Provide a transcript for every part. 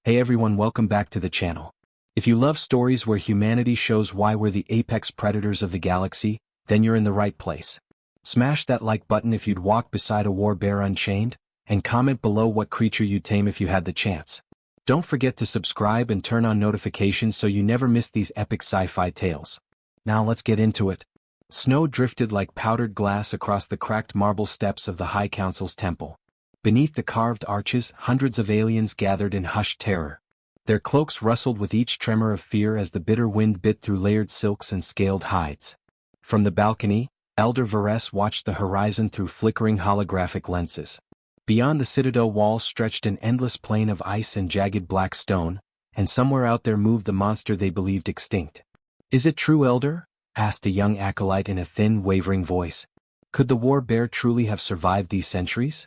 Hey everyone, welcome back to the channel. If you love stories where humanity shows why we're the apex predators of the galaxy, then you're in the right place. Smash that like button if you'd walk beside a war bear unchained, and comment below what creature you'd tame if you had the chance. Don't forget to subscribe and turn on notifications so you never miss these epic sci-fi tales. Now let's get into it. Snow drifted like powdered glass across the cracked marble steps of the High Council's temple. Beneath the carved arches, hundreds of aliens gathered in hushed terror. Their cloaks rustled with each tremor of fear as the bitter wind bit through layered silks and scaled hides. From the balcony, Elder Varese watched the horizon through flickering holographic lenses. Beyond the citadel walls stretched an endless plain of ice and jagged black stone, and somewhere out there moved the monster they believed extinct. "Is it true, Elder?" asked a young acolyte in a thin, wavering voice. "Could the war bear truly have survived these centuries?"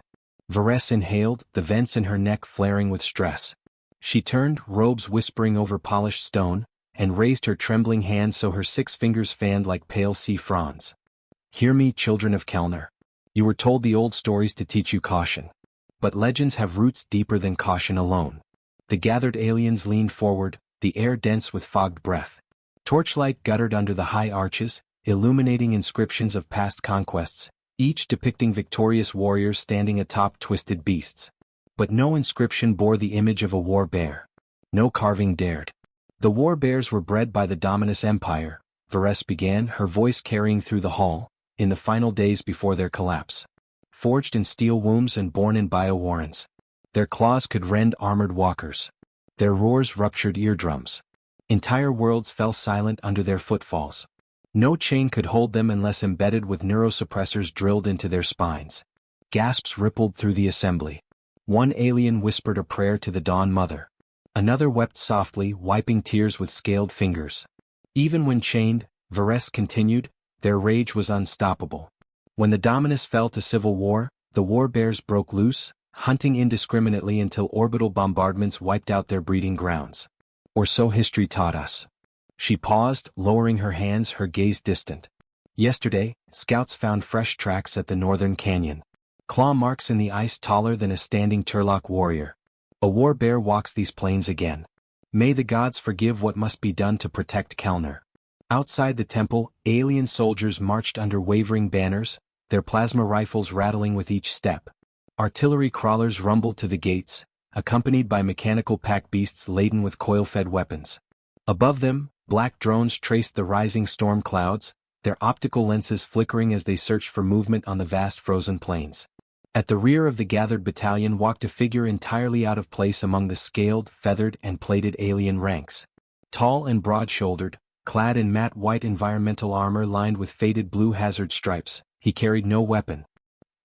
Varese inhaled, the vents in her neck flaring with stress. She turned, robes whispering over polished stone, and raised her trembling hand so her 6 fingers fanned like pale sea fronds. "Hear me, children of Kelnar. You were told the old stories to teach you caution. But legends have roots deeper than caution alone." The gathered aliens leaned forward, the air dense with fogged breath. Torchlight guttered under the high arches, illuminating inscriptions of past conquests, each depicting victorious warriors standing atop twisted beasts. But no inscription bore the image of a war bear. No carving dared. "The war bears were bred by the Dominus Empire," Varese began, her voice carrying through the hall, "in the final days before their collapse. Forged in steel wombs and born in biowarrens. Their claws could rend armored walkers. Their roars ruptured eardrums. Entire worlds fell silent under their footfalls. No chain could hold them unless embedded with neurosuppressors drilled into their spines." Gasps rippled through the assembly. One alien whispered a prayer to the Dawn Mother. Another wept softly, wiping tears with scaled fingers. Even when chained, Varese continued, their rage was unstoppable. When the Dominus fell to civil war, the war bears broke loose, hunting indiscriminately until orbital bombardments wiped out their breeding grounds. Or so history taught us. She paused, lowering her hands, her gaze distant. "Yesterday, scouts found fresh tracks at the northern canyon. Claw marks in the ice taller than a standing Turlock warrior. A war bear walks these plains again. May the gods forgive what must be done to protect Kelnar." Outside the temple, alien soldiers marched under wavering banners, their plasma rifles rattling with each step. Artillery crawlers rumbled to the gates, accompanied by mechanical pack beasts laden with coil-fed weapons. Above them, black drones traced the rising storm clouds, their optical lenses flickering as they searched for movement on the vast frozen plains. At the rear of the gathered battalion walked a figure entirely out of place among the scaled, feathered, and plated alien ranks. Tall and broad-shouldered, clad in matte white environmental armor lined with faded blue hazard stripes, he carried no weapon.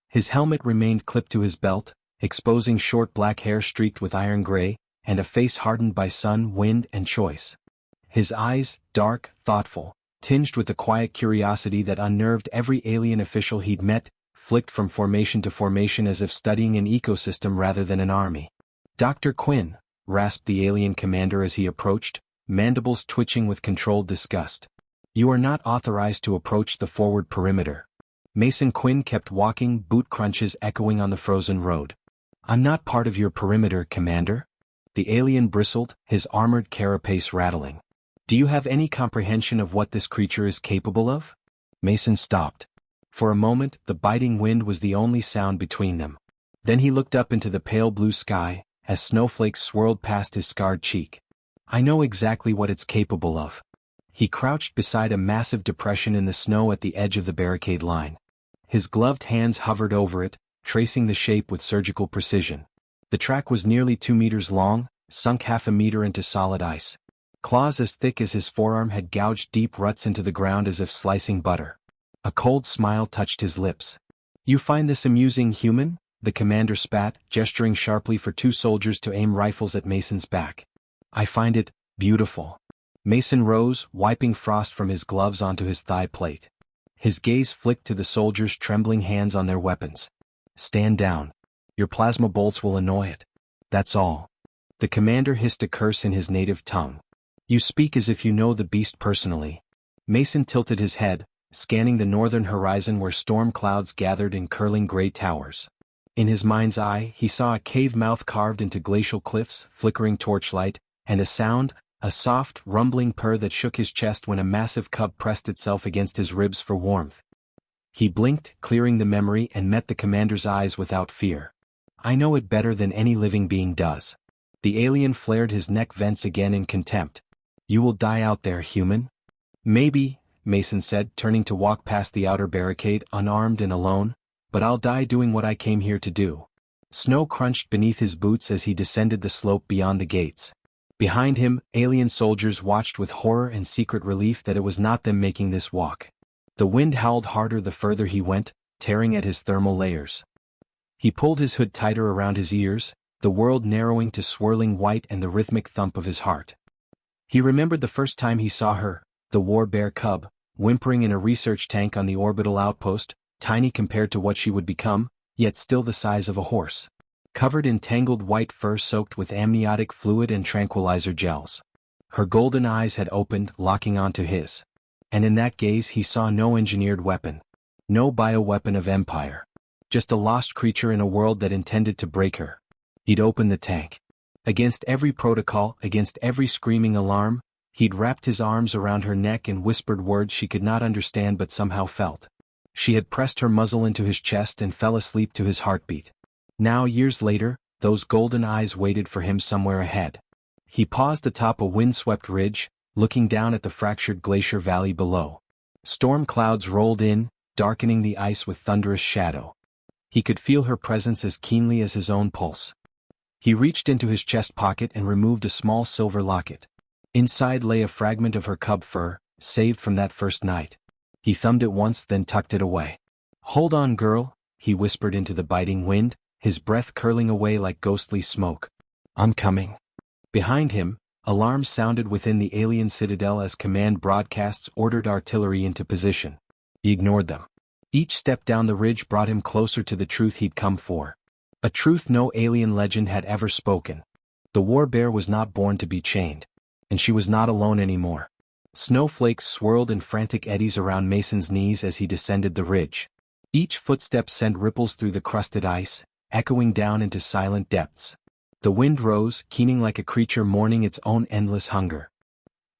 His helmet remained clipped to his belt, exposing short black hair streaked with iron gray, and a face hardened by sun, wind, and choice. His eyes, dark, thoughtful, tinged with the quiet curiosity that unnerved every alien official he'd met, flicked from formation to formation as if studying an ecosystem rather than an army. "Dr. Quinn," rasped the alien commander as he approached, mandibles twitching with controlled disgust. "You are not authorized to approach the forward perimeter." Mason Quinn kept walking, boot crunches echoing on the frozen road. "I'm not part of your perimeter, Commander." The alien bristled, his armored carapace rattling. "Do you have any comprehension of what this creature is capable of?" Mason stopped. For a moment, the biting wind was the only sound between them. Then he looked up into the pale blue sky, as snowflakes swirled past his scarred cheek. "I know exactly what it's capable of." He crouched beside a massive depression in the snow at the edge of the barricade line. His gloved hands hovered over it, tracing the shape with surgical precision. The track was nearly 2 meters long, sunk half a meter into solid ice. Claws as thick as his forearm had gouged deep ruts into the ground as if slicing butter. A cold smile touched his lips. "You find this amusing, human?" the commander spat, gesturing sharply for 2 soldiers to aim rifles at Mason's back. "I find it beautiful." Mason rose, wiping frost from his gloves onto his thigh plate. His gaze flicked to the soldiers' trembling hands on their weapons. "Stand down. Your plasma bolts will annoy it. That's all." The commander hissed a curse in his native tongue. "You speak as if you know the beast personally." Mason tilted his head, scanning the northern horizon where storm clouds gathered in curling gray towers. In his mind's eye, he saw a cave mouth carved into glacial cliffs, flickering torchlight, and a sound, a soft, rumbling purr that shook his chest when a massive cub pressed itself against his ribs for warmth. He blinked, clearing the memory, and met the commander's eyes without fear. "I know it better than any living being does." The alien flared his neck vents again in contempt. "You will die out there, human?" "Maybe," Mason said, turning to walk past the outer barricade, unarmed and alone, "but I'll die doing what I came here to do." Snow crunched beneath his boots as he descended the slope beyond the gates. Behind him, alien soldiers watched with horror and secret relief that it was not them making this walk. The wind howled harder the further he went, tearing at his thermal layers. He pulled his hood tighter around his ears, the world narrowing to swirling white and the rhythmic thump of his heart. He remembered the first time he saw her, the war bear cub, whimpering in a research tank on the orbital outpost, tiny compared to what she would become, yet still the size of a horse. Covered in tangled white fur soaked with amniotic fluid and tranquilizer gels. Her golden eyes had opened, locking onto his. And in that gaze he saw no engineered weapon. No bioweapon of empire. Just a lost creature in a world that intended to break her. He'd opened the tank. Against every protocol, against every screaming alarm, he'd wrapped his arms around her neck and whispered words she could not understand but somehow felt. She had pressed her muzzle into his chest and fell asleep to his heartbeat. Now, years later, those golden eyes waited for him somewhere ahead. He paused atop a windswept ridge, looking down at the fractured glacier valley below. Storm clouds rolled in, darkening the ice with thunderous shadow. He could feel her presence as keenly as his own pulse. He reached into his chest pocket and removed a small silver locket. Inside lay a fragment of her cub fur, saved from that first night. He thumbed it once, then tucked it away. "Hold on, girl," he whispered into the biting wind, his breath curling away like ghostly smoke. "I'm coming." Behind him, alarms sounded within the alien citadel as command broadcasts ordered artillery into position. He ignored them. Each step down the ridge brought him closer to the truth he'd come for. A truth no alien legend had ever spoken. The war bear was not born to be chained. And she was not alone anymore. Snowflakes swirled in frantic eddies around Mason's knees as he descended the ridge. Each footstep sent ripples through the crusted ice, echoing down into silent depths. The wind rose, keening like a creature mourning its own endless hunger.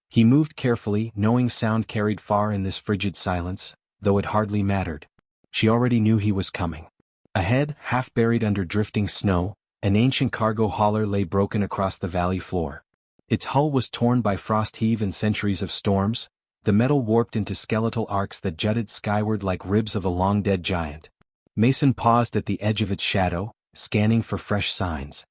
He moved carefully, knowing sound carried far in this frigid silence, though it hardly mattered. She already knew he was coming. Ahead, half buried under drifting snow, an ancient cargo hauler lay broken across the valley floor. Its hull was torn by frost heave and centuries of storms, the metal warped into skeletal arcs that jutted skyward like ribs of a long-dead giant. Mason paused at the edge of its shadow, scanning for fresh signs.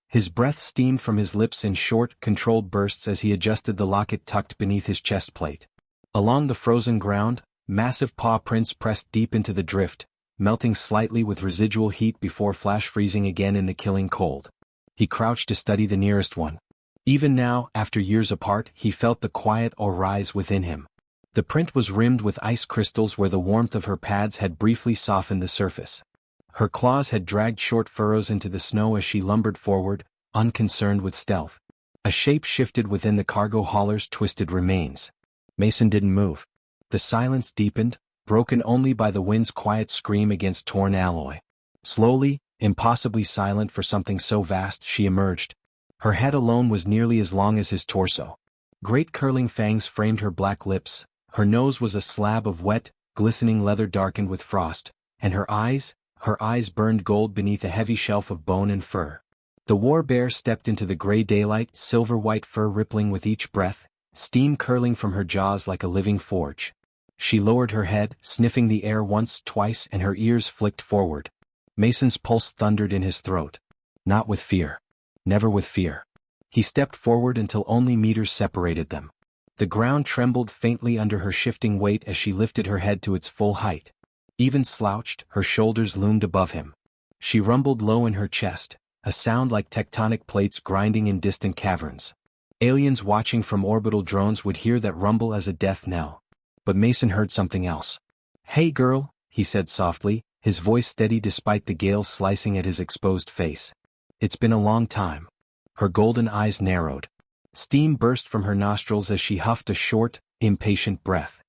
His breath steamed from his lips in short, controlled bursts as he adjusted the locket tucked beneath his chest plate. Along the frozen ground, massive paw prints pressed deep into the drift, melting slightly with residual heat before flash freezing again in the killing cold. He crouched to study the nearest one. Even now, after years apart, he felt the quiet awe rise within him. The print was rimmed with ice crystals where the warmth of her pads had briefly softened the surface. Her claws had dragged short furrows into the snow as she lumbered forward, unconcerned with stealth. A shape shifted within the cargo hauler's twisted remains. Mason didn't move. The silence deepened, broken only by the wind's quiet scream against torn alloy. Slowly, impossibly silent for something so vast, she emerged. Her head alone was nearly as long as his torso. Great curling fangs framed her black lips, her nose was a slab of wet, glistening leather darkened with frost, and her eyes burned gold beneath a heavy shelf of bone and fur. The war bear stepped into the gray daylight, silver-white fur rippling with each breath, steam curling from her jaws like a living forge. She lowered her head, sniffing the air once, twice, and her ears flicked forward. Mason's pulse thundered in his throat. Not with fear. Never with fear. He stepped forward until only meters separated them. The ground trembled faintly under her shifting weight as she lifted her head to its full height. Even slouched, her shoulders loomed above him. She rumbled low in her chest, a sound like tectonic plates grinding in distant caverns. Aliens watching from orbital drones would hear that rumble as a death knell. But Mason heard something else. "Hey girl," he said softly, his voice steady despite the gale slicing at his exposed face. "It's been a long time." Her golden eyes narrowed. Steam burst from her nostrils as she huffed a short, impatient breath.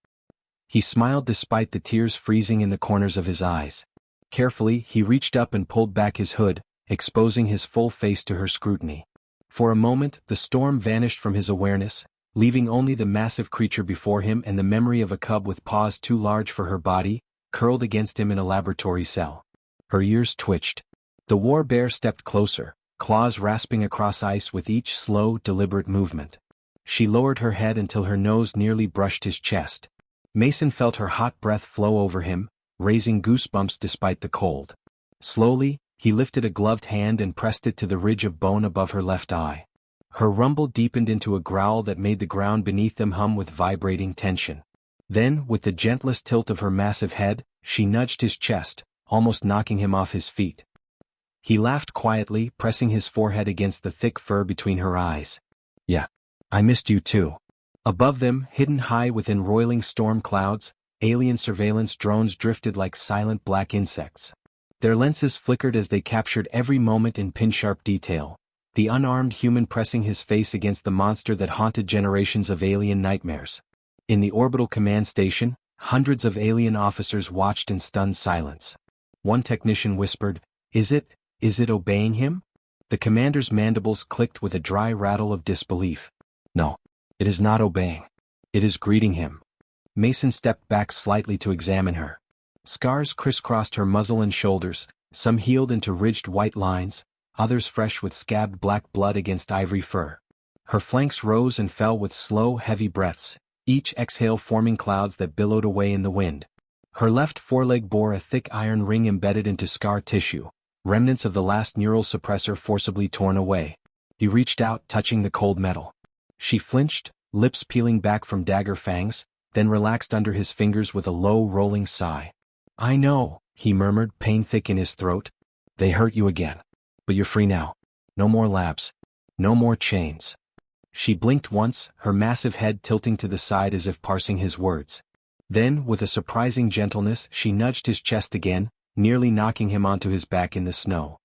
He smiled despite the tears freezing in the corners of his eyes. Carefully, he reached up and pulled back his hood, exposing his full face to her scrutiny. For a moment, the storm vanished from his awareness, leaving only the massive creature before him and the memory of a cub with paws too large for her body, curled against him in a laboratory cell. Her ears twitched. The war bear stepped closer, claws rasping across ice with each slow, deliberate movement. She lowered her head until her nose nearly brushed his chest. Mason felt her hot breath flow over him, raising goosebumps despite the cold. Slowly, he lifted a gloved hand and pressed it to the ridge of bone above her left eye. Her rumble deepened into a growl that made the ground beneath them hum with vibrating tension. Then, with the gentlest tilt of her massive head, she nudged his chest, almost knocking him off his feet. He laughed quietly, pressing his forehead against the thick fur between her eyes. "Yeah, I missed you too." Above them, hidden high within roiling storm clouds, alien surveillance drones drifted like silent black insects. Their lenses flickered as they captured every moment in pin-sharp detail, the unarmed human pressing his face against the monster that haunted generations of alien nightmares. In the orbital command station, hundreds of alien officers watched in stunned silence. One technician whispered, Is it obeying him?" The commander's mandibles clicked with a dry rattle of disbelief. "No, it is not obeying. It is greeting him." Mason stepped back slightly to examine her. Scars crisscrossed her muzzle and shoulders, some healed into ridged white lines, others fresh with scabbed black blood against ivory fur. Her flanks rose and fell with slow, heavy breaths, each exhale forming clouds that billowed away in the wind. Her left foreleg bore a thick iron ring embedded into scar tissue, remnants of the last neural suppressor forcibly torn away. He reached out, touching the cold metal. She flinched, lips peeling back from dagger fangs, then relaxed under his fingers with a low, rolling sigh. "I know," he murmured, pain thick in his throat. "They hurt you again. But you're free now. No more labs. No more chains." She blinked once, her massive head tilting to the side as if parsing his words. Then, with a surprising gentleness, she nudged his chest again, nearly knocking him onto his back in the snow.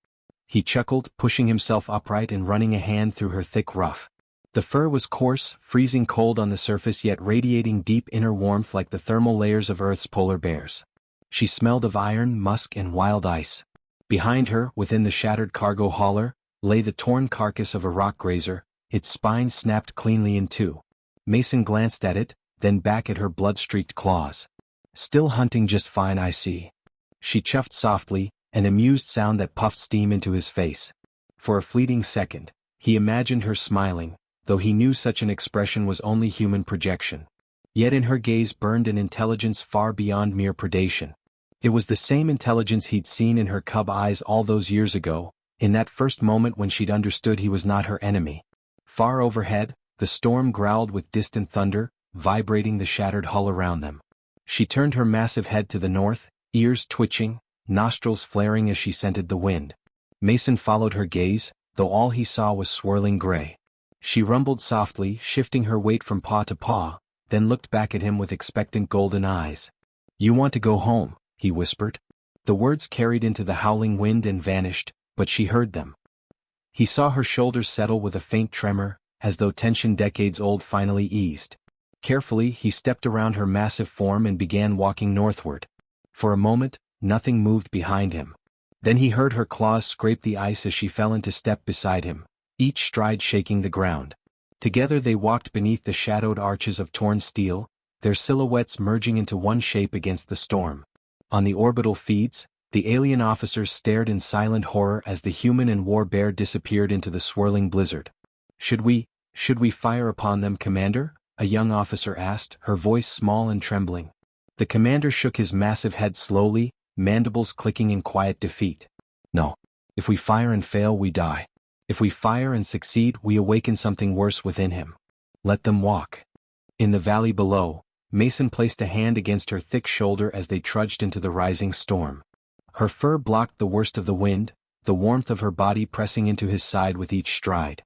He chuckled, pushing himself upright and running a hand through her thick ruff. The fur was coarse, freezing cold on the surface yet radiating deep inner warmth like the thermal layers of Earth's polar bears. She smelled of iron, musk, and wild ice. Behind her, within the shattered cargo hauler, lay the torn carcass of a rock grazer, its spine snapped cleanly in two. Mason glanced at it, then back at her blood-streaked claws. "Still hunting just fine, I see." She chuffed softly, an amused sound that puffed steam into his face. For a fleeting second, he imagined her smiling, though he knew such an expression was only human projection. Yet in her gaze burned an intelligence far beyond mere predation. It was the same intelligence he'd seen in her cub eyes all those years ago, in that first moment when she'd understood he was not her enemy. Far overhead, the storm growled with distant thunder, vibrating the shattered hull around them. She turned her massive head to the north, ears twitching, nostrils flaring as she scented the wind. Mason followed her gaze, though all he saw was swirling gray. She rumbled softly, shifting her weight from paw to paw, then looked back at him with expectant golden eyes. "You want to go home," he whispered. The words carried into the howling wind and vanished, but she heard them. He saw her shoulders settle with a faint tremor, as though tension decades old finally eased. Carefully, he stepped around her massive form and began walking northward. For a moment, nothing moved behind him. Then he heard her claws scrape the ice as she fell into step beside him, each stride shaking the ground. Together they walked beneath the shadowed arches of torn steel, their silhouettes merging into one shape against the storm. On the orbital feeds, the alien officers stared in silent horror as the human and war bear disappeared into the swirling blizzard. Should we fire upon them, Commander?" a young officer asked, her voice small and trembling. The commander shook his massive head slowly, mandibles clicking in quiet defeat. "No. If we fire and fail, we die. If we fire and succeed, we awaken something worse within him. Let them walk." In the valley below, Mason placed a hand against her thick shoulder as they trudged into the rising storm. Her fur blocked the worst of the wind, the warmth of her body pressing into his side with each stride.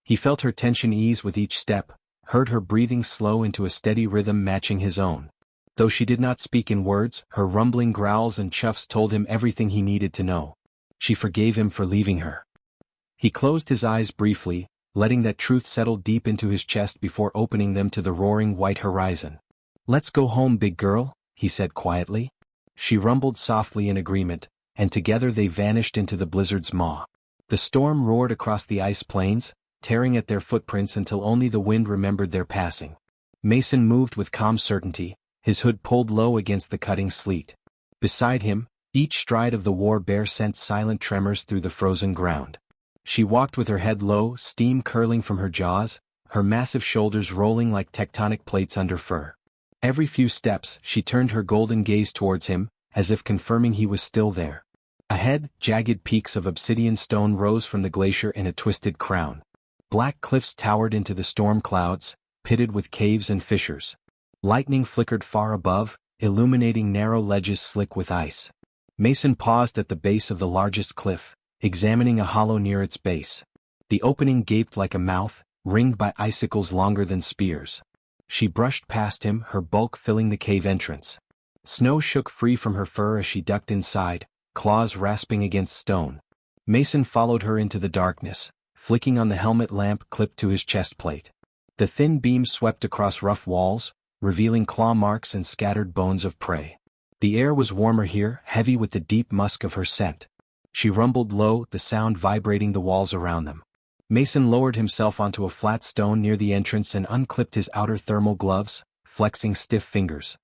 He felt her tension ease with each step, heard her breathing slow into a steady rhythm matching his own. Though she did not speak in words, her rumbling growls and chuffs told him everything he needed to know. She forgave him for leaving her. He closed his eyes briefly, letting that truth settle deep into his chest before opening them to the roaring white horizon. "Let's go home, big girl," he said quietly. She rumbled softly in agreement, and together they vanished into the blizzard's maw. The storm roared across the ice plains, tearing at their footprints until only the wind remembered their passing. Mason moved with calm certainty, his hood pulled low against the cutting sleet. Beside him, each stride of the war bear sent silent tremors through the frozen ground. She walked with her head low, steam curling from her jaws, her massive shoulders rolling like tectonic plates under fur. Every few steps, she turned her golden gaze towards him, as if confirming he was still there. Ahead, jagged peaks of obsidian stone rose from the glacier in a twisted crown. Black cliffs towered into the storm clouds, pitted with caves and fissures. Lightning flickered far above, illuminating narrow ledges slick with ice. Mason paused at the base of the largest cliff, examining a hollow near its base. The opening gaped like a mouth, ringed by icicles longer than spears. She brushed past him, her bulk filling the cave entrance. Snow shook free from her fur as she ducked inside, claws rasping against stone. Mason followed her into the darkness, flicking on the helmet lamp clipped to his chest plate. The thin beam swept across rough walls, revealing claw marks and scattered bones of prey. The air was warmer here, heavy with the deep musk of her scent. She rumbled low, the sound vibrating the walls around them. Mason lowered himself onto a flat stone near the entrance and unclipped his outer thermal gloves, flexing stiff fingers.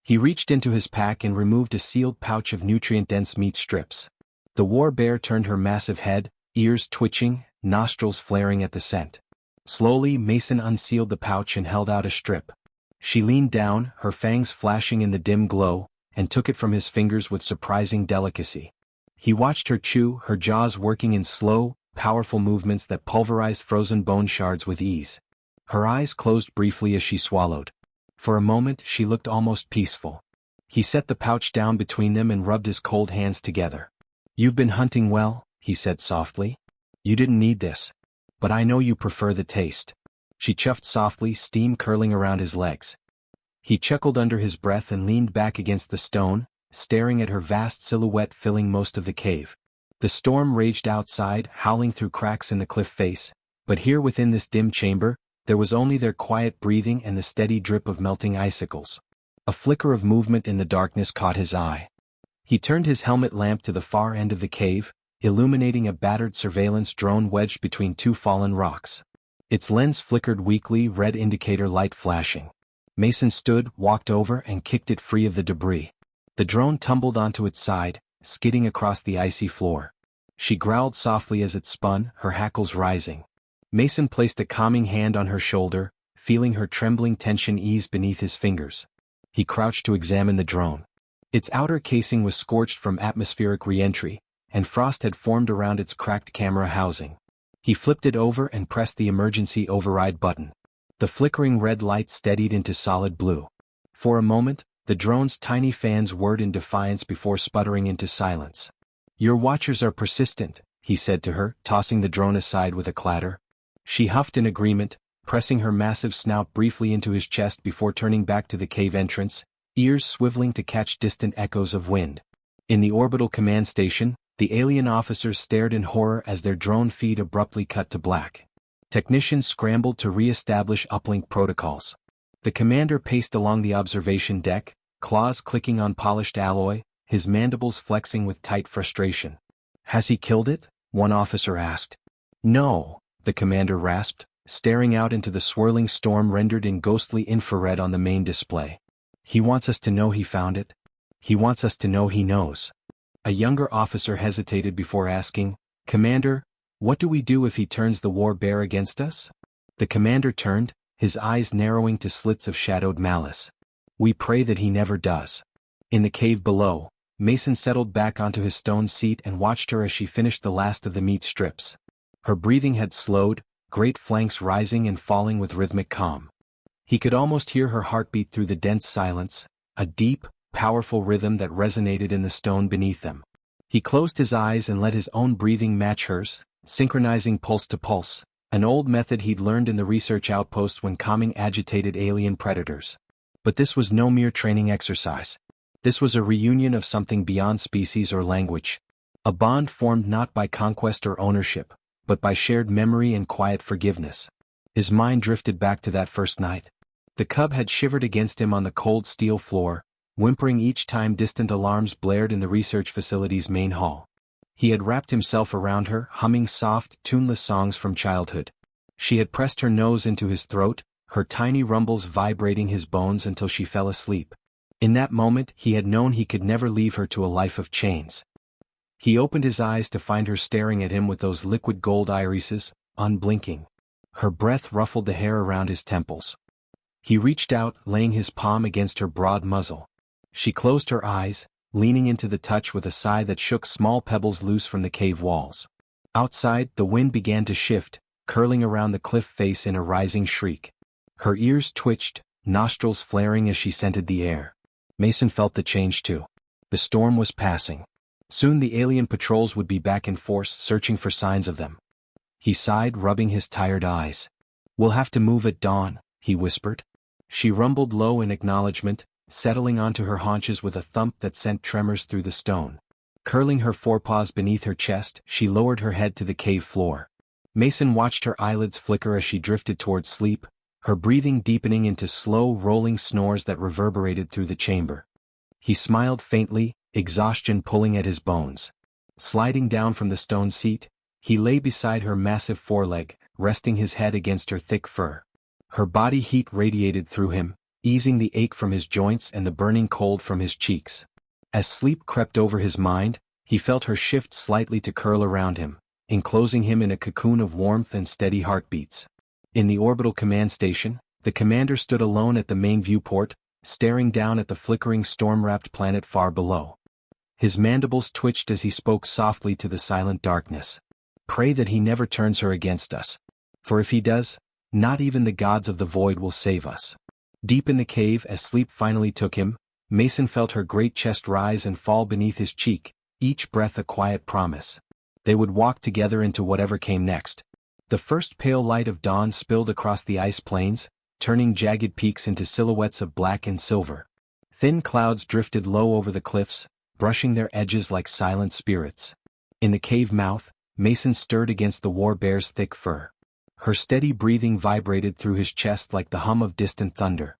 He reached into his pack and removed a sealed pouch of nutrient-dense meat strips. The war bear turned her massive head, ears twitching, nostrils flaring at the scent. Slowly, Mason unsealed the pouch and held out a strip. She leaned down, her fangs flashing in the dim glow, and took it from his fingers with surprising delicacy. He watched her chew, her jaws working in slow, powerful movements that pulverized frozen bone shards with ease. Her eyes closed briefly as she swallowed. For a moment, she looked almost peaceful. He set the pouch down between them and rubbed his cold hands together. "You've been hunting well," he said softly. "You didn't need this. But I know you prefer the taste." She chuffed softly, steam curling around his legs. He chuckled under his breath and leaned back against the stone, staring at her vast silhouette filling most of the cave. The storm raged outside, howling through cracks in the cliff face, but here within this dim chamber, there was only their quiet breathing and the steady drip of melting icicles. A flicker of movement in the darkness caught his eye. He turned his helmet lamp to the far end of the cave, illuminating a battered surveillance drone wedged between two fallen rocks. Its lens flickered weakly, red indicator light flashing. Mason stood, walked over, and kicked it free of the debris. The drone tumbled onto its side, skidding across the icy floor. She growled softly as it spun, her hackles rising. Mason placed a calming hand on her shoulder, feeling her trembling tension ease beneath his fingers. He crouched to examine the drone. Its outer casing was scorched from atmospheric re-entry, and frost had formed around its cracked camera housing. He flipped it over and pressed the emergency override button. The flickering red light steadied into solid blue. For a moment, the drone's tiny fans whirred in defiance before sputtering into silence. "Your watchers are persistent," he said to her, tossing the drone aside with a clatter. She huffed in agreement, pressing her massive snout briefly into his chest before turning back to the cave entrance, ears swiveling to catch distant echoes of wind. In the orbital command station, the alien officers stared in horror as their drone feed abruptly cut to black. Technicians scrambled to re-establish uplink protocols. The commander paced along the observation deck, claws clicking on polished alloy, his mandibles flexing with tight frustration. "Has he killed it?" one officer asked. "No," the commander rasped, staring out into the swirling storm rendered in ghostly infrared on the main display. "He wants us to know he found it. He wants us to know he knows." A younger officer hesitated before asking, "Commander, what do we do if he turns the war bear against us?" The commander turned, his eyes narrowing to slits of shadowed malice. "We pray that he never does." In the cave below, Mason settled back onto his stone seat and watched her as she finished the last of the meat strips. Her breathing had slowed, great flanks rising and falling with rhythmic calm. He could almost hear her heartbeat through the dense silence, a deep, powerful rhythm that resonated in the stone beneath them. He closed his eyes and let his own breathing match hers, synchronizing pulse to pulse, an old method he'd learned in the research outpost when calming agitated alien predators. But this was no mere training exercise. This was a reunion of something beyond species or language. A bond formed not by conquest or ownership, but by shared memory and quiet forgiveness. His mind drifted back to that first night. The cub had shivered against him on the cold steel floor, whimpering each time distant alarms blared in the research facility's main hall. He had wrapped himself around her, humming soft, tuneless songs from childhood. She had pressed her nose into his throat, her tiny rumbles vibrating his bones until she fell asleep. In that moment he had known he could never leave her to a life of chains. He opened his eyes to find her staring at him with those liquid gold irises, unblinking. Her breath ruffled the hair around his temples. He reached out, laying his palm against her broad muzzle. She closed her eyes, leaning into the touch with a sigh that shook small pebbles loose from the cave walls. Outside, the wind began to shift, curling around the cliff face in a rising shriek. Her ears twitched, nostrils flaring as she scented the air. Mason felt the change too. The storm was passing. Soon the alien patrols would be back in force, searching for signs of them. He sighed, rubbing his tired eyes. "We'll have to move at dawn," he whispered. She rumbled low in acknowledgement, settling onto her haunches with a thump that sent tremors through the stone. Curling her forepaws beneath her chest, she lowered her head to the cave floor. Mason watched her eyelids flicker as she drifted towards sleep, her breathing deepening into slow, rolling snores that reverberated through the chamber. He smiled faintly, exhaustion pulling at his bones. Sliding down from the stone seat, he lay beside her massive foreleg, resting his head against her thick fur. Her body heat radiated through him, easing the ache from his joints and the burning cold from his cheeks. As sleep crept over his mind, he felt her shift slightly to curl around him, enclosing him in a cocoon of warmth and steady heartbeats. In the orbital command station, the commander stood alone at the main viewport, staring down at the flickering storm-wrapped planet far below. His mandibles twitched as he spoke softly to the silent darkness. "Pray that he never turns her against us. For if he does, not even the gods of the void will save us." Deep in the cave, as sleep finally took him, Mason felt her great chest rise and fall beneath his cheek, each breath a quiet promise. They would walk together into whatever came next. The first pale light of dawn spilled across the ice plains, turning jagged peaks into silhouettes of black and silver. Thin clouds drifted low over the cliffs, brushing their edges like silent spirits. In the cave mouth, Mason stirred against the war bear's thick fur. Her steady breathing vibrated through his chest like the hum of distant thunder.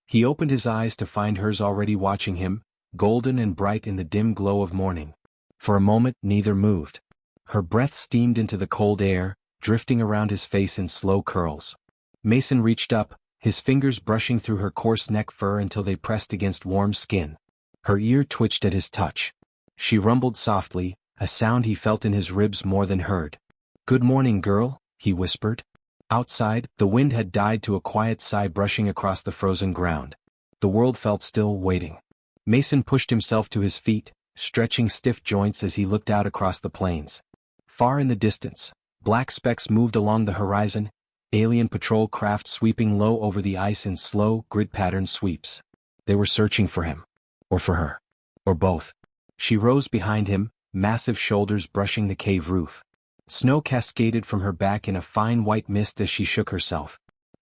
He opened his eyes to find hers already watching him, golden and bright in the dim glow of morning. For a moment, neither moved. Her breath steamed into the cold air, drifting around his face in slow curls. Mason reached up, his fingers brushing through her coarse neck fur until they pressed against warm skin. Her ear twitched at his touch. She rumbled softly, a sound he felt in his ribs more than heard. "Good morning, girl," he whispered. Outside, the wind had died to a quiet sigh brushing across the frozen ground. The world felt still, waiting. Mason pushed himself to his feet, stretching stiff joints as he looked out across the plains. Far in the distance, black specks moved along the horizon, alien patrol craft sweeping low over the ice in slow, grid-patterned sweeps. They were searching for him. Or for her. Or both. She rose behind him, massive shoulders brushing the cave roof. Snow cascaded from her back in a fine white mist as she shook herself.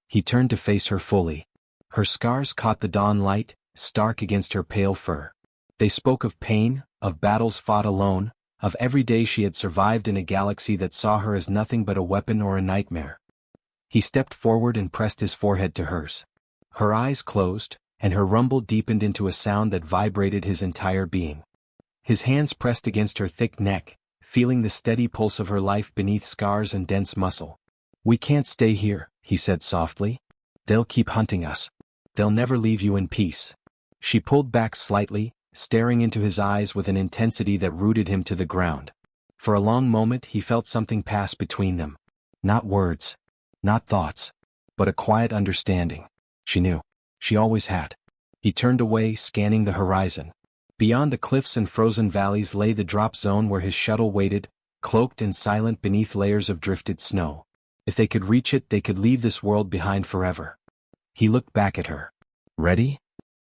He turned to face her fully. Her scars caught the dawn light, stark against her pale fur. They spoke of pain, of battles fought alone, of every day she had survived in a galaxy that saw her as nothing but a weapon or a nightmare. He stepped forward and pressed his forehead to hers. Her eyes closed, and her rumble deepened into a sound that vibrated his entire being. His hands pressed against her thick neck, feeling the steady pulse of her life beneath scars and dense muscle. "We can't stay here," he said softly. "They'll keep hunting us. They'll never leave you in peace." She pulled back slightly, staring into his eyes with an intensity that rooted him to the ground. For a long moment he felt something pass between them. Not words. Not thoughts. But a quiet understanding. She knew. She always had. He turned away, scanning the horizon. Beyond the cliffs and frozen valleys lay the drop zone where his shuttle waited, cloaked and silent beneath layers of drifted snow. If they could reach it, they could leave this world behind forever. He looked back at her. "Ready?"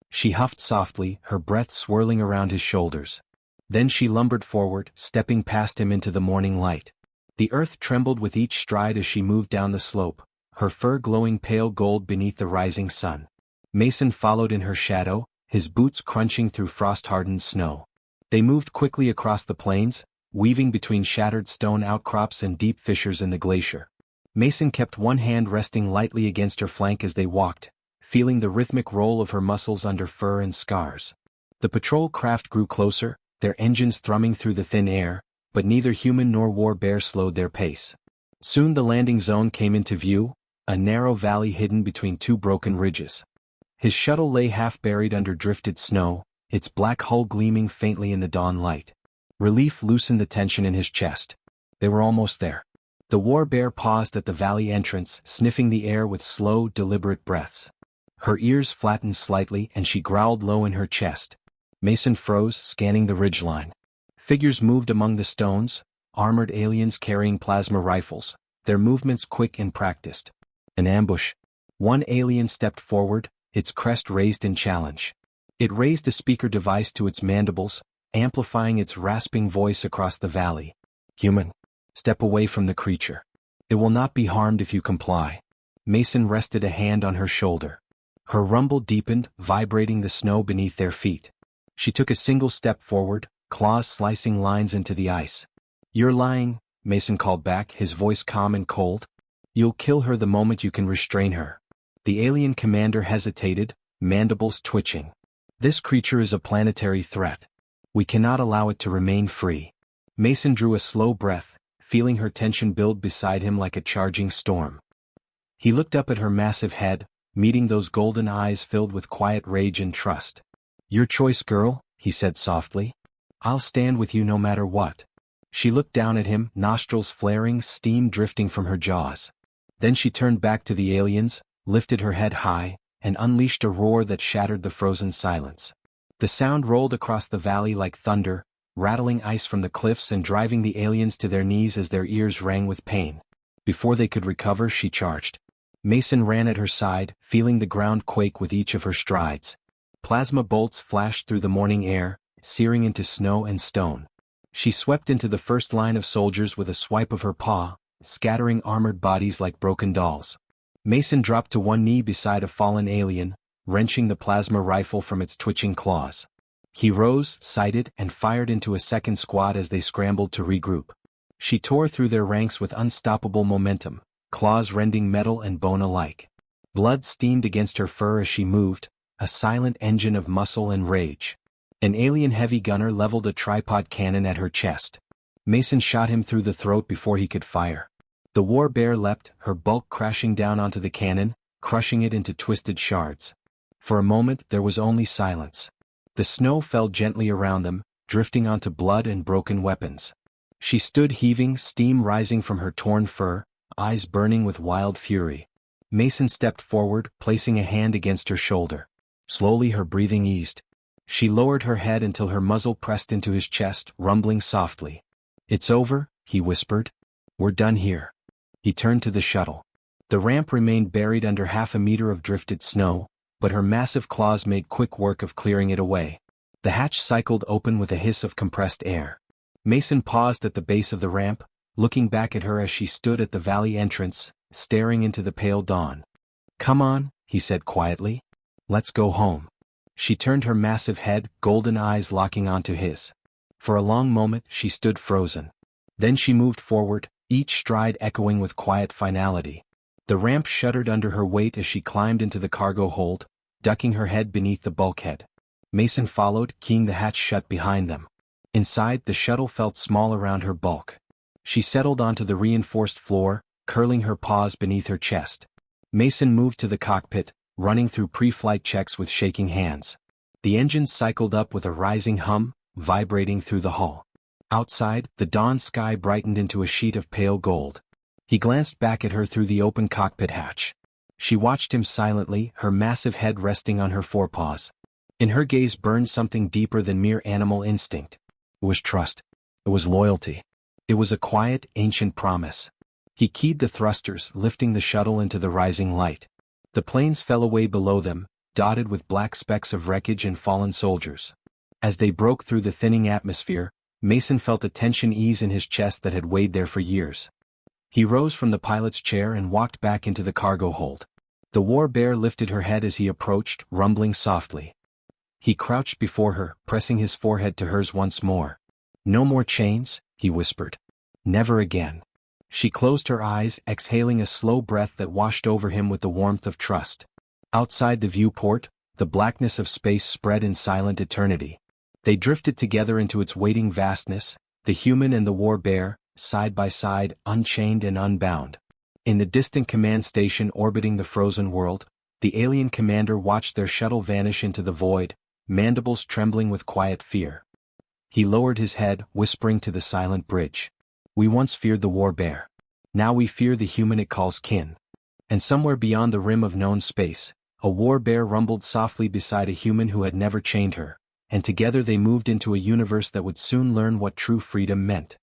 She huffed softly, her breath swirling around his shoulders. Then she lumbered forward, stepping past him into the morning light. The earth trembled with each stride as she moved down the slope, her fur glowing pale gold beneath the rising sun. Mason followed in her shadow, his boots crunching through frost-hardened snow. They moved quickly across the plains, weaving between shattered stone outcrops and deep fissures in the glacier. Mason kept one hand resting lightly against her flank as they walked, feeling the rhythmic roll of her muscles under fur and scars. The patrol craft grew closer, their engines thrumming through the thin air, but neither human nor war bear slowed their pace. Soon the landing zone came into view, a narrow valley hidden between two broken ridges. His shuttle lay half buried under drifted snow, its black hull gleaming faintly in the dawn light. Relief loosened the tension in his chest. They were almost there. The war bear paused at the valley entrance, sniffing the air with slow, deliberate breaths. Her ears flattened slightly and she growled low in her chest. Mason froze, scanning the ridgeline. Figures moved among the stones, armored aliens carrying plasma rifles, their movements quick and practiced. An ambush. One alien stepped forward, its crest raised in challenge. It raised a speaker device to its mandibles, amplifying its rasping voice across the valley. Human. Step away from the creature. It will not be harmed if you comply. Mason rested a hand on her shoulder. Her rumble deepened, vibrating the snow beneath their feet. She took a single step forward, claws slicing lines into the ice. You're lying, Mason called back, his voice calm and cold. You'll kill her the moment you can restrain her. The alien commander hesitated, mandibles twitching. This creature is a planetary threat. We cannot allow it to remain free. Mason drew a slow breath, feeling her tension build beside him like a charging storm. He looked up at her massive head, meeting those golden eyes filled with quiet rage and trust. Your choice, girl, he said softly. I'll stand with you no matter what. She looked down at him, nostrils flaring, steam drifting from her jaws. Then she turned back to the aliens, lifted her head high, and unleashed a roar that shattered the frozen silence. The sound rolled across the valley like thunder, rattling ice from the cliffs and driving the aliens to their knees as their ears rang with pain. Before they could recover, she charged. Mason ran at her side, feeling the ground quake with each of her strides. Plasma bolts flashed through the morning air, searing into snow and stone. She swept into the first line of soldiers with a swipe of her paw, scattering armored bodies like broken dolls. Mason dropped to one knee beside a fallen alien, wrenching the plasma rifle from its twitching claws. He rose, sighted, and fired into a second squad as they scrambled to regroup. She tore through their ranks with unstoppable momentum, claws rending metal and bone alike. Blood steamed against her fur as she moved, a silent engine of muscle and rage. An alien heavy gunner leveled a tripod cannon at her chest. Mason shot him through the throat before he could fire. The war bear leapt, her bulk crashing down onto the cannon, crushing it into twisted shards. For a moment there was only silence. The snow fell gently around them, drifting onto blood and broken weapons. She stood heaving, steam rising from her torn fur, eyes burning with wild fury. Mason stepped forward, placing a hand against her shoulder. Slowly her breathing eased. She lowered her head until her muzzle pressed into his chest, rumbling softly. It's over, he whispered. We're done here. He turned to the shuttle. The ramp remained buried under half a meter of drifted snow, but her massive claws made quick work of clearing it away. The hatch cycled open with a hiss of compressed air. Mason paused at the base of the ramp, looking back at her as she stood at the valley entrance, staring into the pale dawn. Come on, he said quietly. Let's go home. She turned her massive head, golden eyes locking onto his. For a long moment she stood frozen. Then she moved forward, each stride echoing with quiet finality. The ramp shuddered under her weight as she climbed into the cargo hold, ducking her head beneath the bulkhead. Mason followed, keying the hatch shut behind them. Inside, the shuttle felt small around her bulk. She settled onto the reinforced floor, curling her paws beneath her chest. Mason moved to the cockpit, running through pre-flight checks with shaking hands. The engines cycled up with a rising hum, vibrating through the hull. Outside, the dawn sky brightened into a sheet of pale gold. He glanced back at her through the open cockpit hatch. She watched him silently, her massive head resting on her forepaws. In her gaze burned something deeper than mere animal instinct. It was trust. It was loyalty. It was a quiet, ancient promise. He keyed the thrusters, lifting the shuttle into the rising light. The planes fell away below them, dotted with black specks of wreckage and fallen soldiers. As they broke through the thinning atmosphere, Mason felt a tension ease in his chest that had weighed there for years. He rose from the pilot's chair and walked back into the cargo hold. The war bear lifted her head as he approached, rumbling softly. He crouched before her, pressing his forehead to hers once more. No more chains, he whispered. Never again. She closed her eyes, exhaling a slow breath that washed over him with the warmth of trust. Outside the viewport, the blackness of space spread in silent eternity. They drifted together into its waiting vastness, the human and the war bear, side by side, unchained and unbound. In the distant command station orbiting the frozen world, the alien commander watched their shuttle vanish into the void, mandibles trembling with quiet fear. He lowered his head, whispering to the silent bridge. "We once feared the war bear. Now we fear the human it calls kin." And somewhere beyond the rim of known space, a war bear rumbled softly beside a human who had never chained her, and together they moved into a universe that would soon learn what true freedom meant.